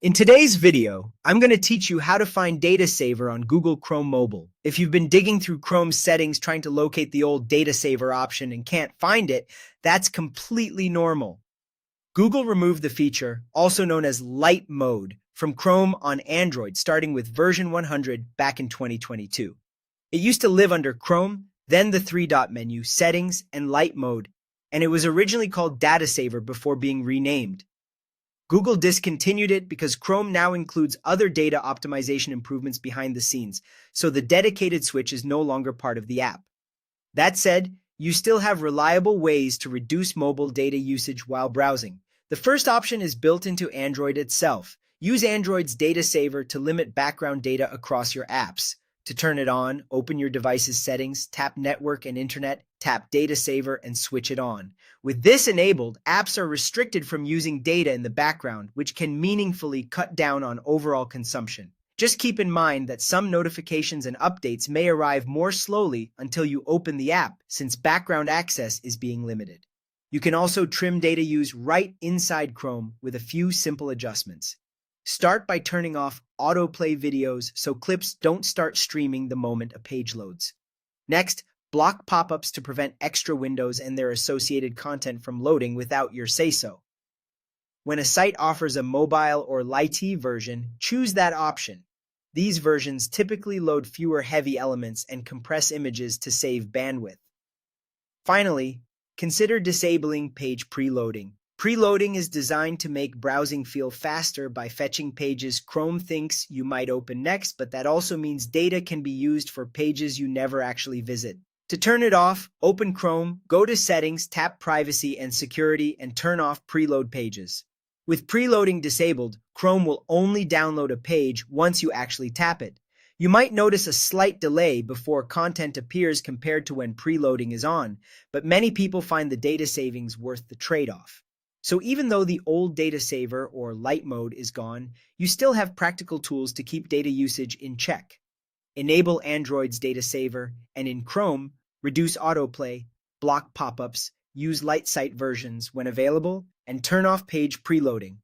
In today's video, I'm going to teach you how to find Data Saver on Google Chrome Mobile. If you've been digging through Chrome's settings trying to locate the old Data Saver option and can't find it, that's completely normal. Google removed the feature, also known as Light Mode, from Chrome on Android starting with version 100 back in 2022. It used to live under Chrome, then the three-dot menu, Settings, and Light Mode, and it was originally called Data Saver before being renamed. Google discontinued it because Chrome now includes other data optimization improvements behind the scenes, so the dedicated switch is no longer part of the app. That said, you still have reliable ways to reduce mobile data usage while browsing. The first option is built into Android itself. Use Android's Data Saver to limit background data across your apps. To turn it on, open your device's settings, tap Network and Internet, tap Data Saver, and switch it on. With this enabled, apps are restricted from using data in the background, which can meaningfully cut down on overall consumption. Just keep in mind that some notifications and updates may arrive more slowly until you open the app, since background access is being limited. You can also trim data use right inside Chrome with a few simple adjustments. Start by turning off autoplay videos so clips don't start streaming the moment a page loads. Next, block pop-ups to prevent extra windows and their associated content from loading without your say-so. When a site offers a mobile or light version, choose that option. These versions typically load fewer heavy elements and compress images to save bandwidth. Finally, consider disabling page preloading. Preloading is designed to make browsing feel faster by fetching pages Chrome thinks you might open next, but that also means data can be used for pages you never actually visit. To turn it off, open Chrome, go to Settings, tap Privacy and Security, and turn off Preload Pages. With preloading disabled, Chrome will only download a page once you actually tap it. You might notice a slight delay before content appears compared to when preloading is on, but many people find the data savings worth the trade-off. So even though the old Data Saver or Light Mode is gone, you still have practical tools to keep data usage in check. Enable Android's Data Saver, and in Chrome, reduce autoplay, block pop-ups, use light site versions when available, and turn off page preloading.